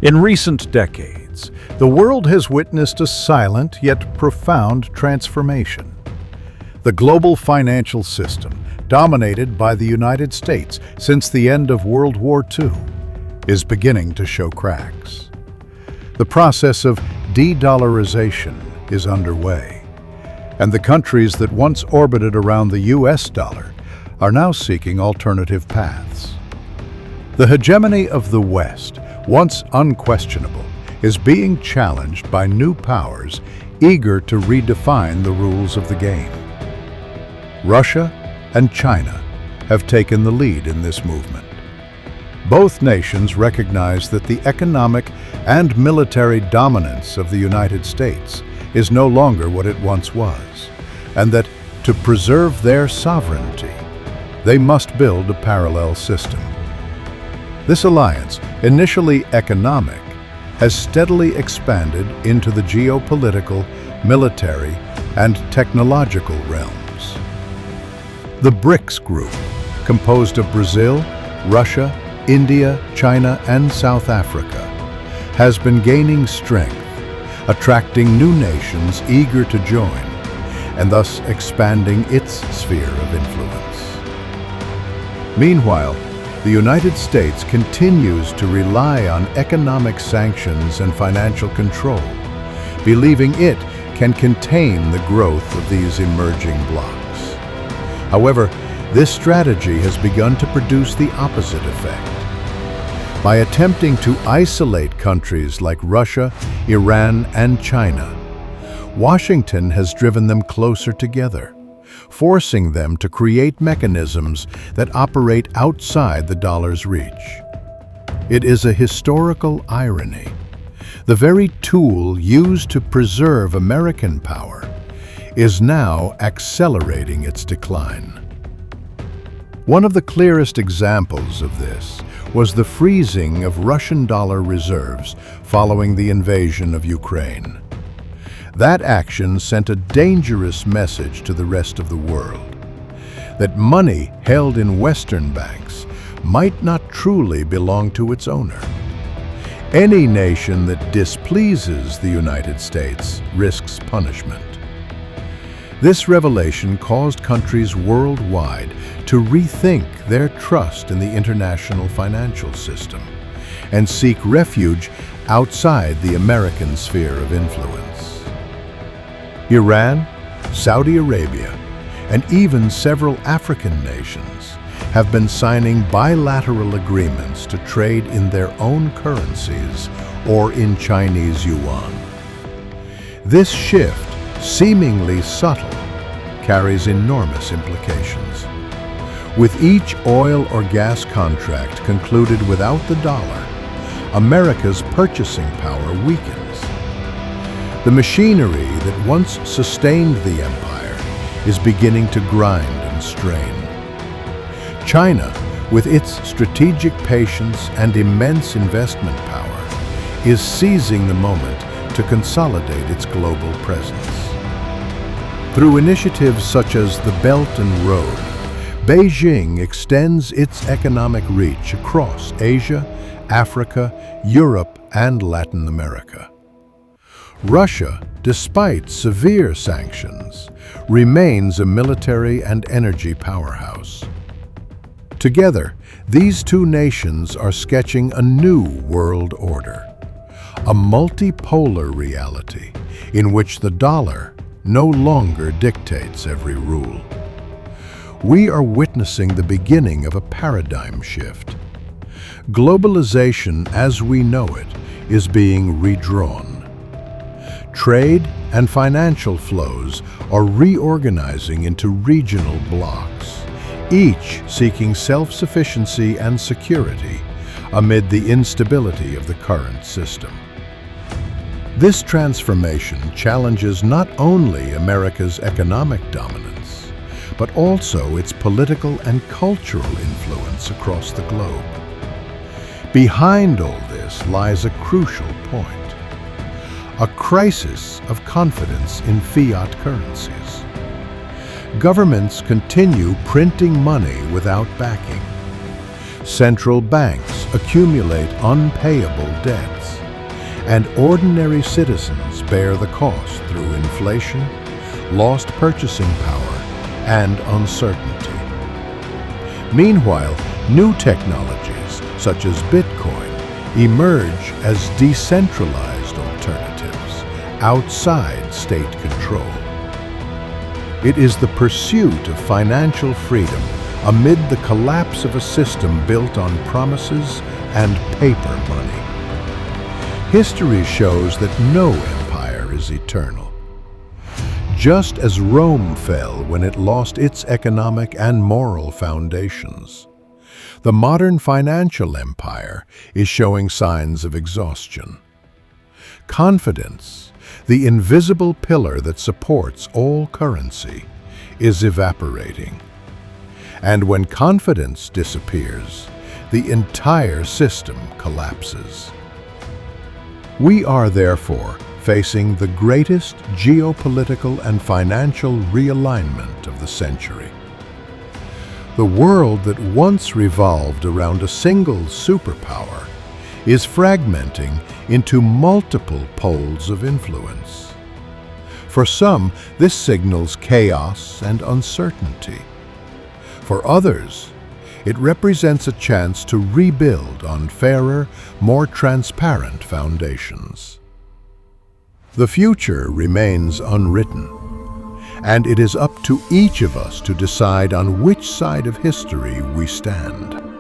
In recent decades, the world has witnessed a silent yet profound transformation. The global financial system, dominated by the United States since the end of World War II, is beginning to show cracks. The process of de-dollarization is underway, and the countries that once orbited around the US dollar are now seeking alternative paths. The hegemony of the West, once unquestionable, is being challenged by new powers eager to redefine the rules of the game. Russia and China have taken the lead in this movement. Both nations recognize that the economic and military dominance of the United States is no longer what it once was, and that to preserve their sovereignty, they must build a parallel system. This alliance, initially economic, has steadily expanded into the geopolitical, military, and technological realms. The BRICS group, composed of Brazil, Russia, India, China, and South Africa, has been gaining strength, attracting new nations eager to join, and thus expanding its sphere of influence. Meanwhile, the United States continues to rely on economic sanctions and financial control, believing it can contain the growth of these emerging blocs. However, this strategy has begun to produce the opposite effect. By attempting to isolate countries like Russia, Iran, and China, Washington has driven them closer together, forcing them to create mechanisms that operate outside the dollar's reach. It is a historical irony. The very tool used to preserve American power is now accelerating its decline. One of the clearest examples of this was the freezing of Russian dollar reserves following the invasion of Ukraine. That action sent a dangerous message to the rest of the world, that money held in Western banks might not truly belong to its owner. Any nation that displeases the United States risks punishment. This revelation caused countries worldwide to rethink their trust in the international financial system and seek refuge outside the American sphere of influence. Iran, Saudi Arabia, and even several African nations have been signing bilateral agreements to trade in their own currencies or in Chinese yuan. This shift, seemingly subtle, carries enormous implications. With each oil or gas contract concluded without the dollar, America's purchasing power weakens. The machinery that once sustained the empire is beginning to grind and strain. China, with its strategic patience and immense investment power, is seizing the moment to consolidate its global presence. Through initiatives such as the Belt and Road, Beijing extends its economic reach across Asia, Africa, Europe, and Latin America. Russia, despite severe sanctions, remains a military and energy powerhouse. Together, these two nations are sketching a new world order, a multipolar reality in which the dollar no longer dictates every rule. We are witnessing the beginning of a paradigm shift. Globalization as we know it is being redrawn. Trade and financial flows are reorganizing into regional blocs, each seeking self-sufficiency and security amid the instability of the current system. This transformation challenges not only America's economic dominance, but also its political and cultural influence across the globe. Behind all this lies a crucial point: a crisis of confidence in fiat currencies. Governments continue printing money without backing. Central banks accumulate unpayable debts. and ordinary citizens bear the cost through inflation, lost purchasing power, and uncertainty. Meanwhile, new technologies, such as Bitcoin, emerge as decentralized alternatives outside state control. It is the pursuit of financial freedom amid the collapse of a system built on promises and paper money. History shows that no empire is eternal. Just as Rome fell when it lost its economic and moral foundations, the modern financial empire is showing signs of exhaustion. Confidence, the invisible pillar that supports all currency, is evaporating. And when confidence disappears, the entire system collapses. We are therefore facing the greatest geopolitical and financial realignment of the century. The world that once revolved around a single superpower is fragmenting into multiple poles of influence. For some, this signals chaos and uncertainty. For others, it represents a chance to rebuild on fairer, more transparent foundations. The future remains unwritten, and it is up to each of us to decide on which side of history we stand.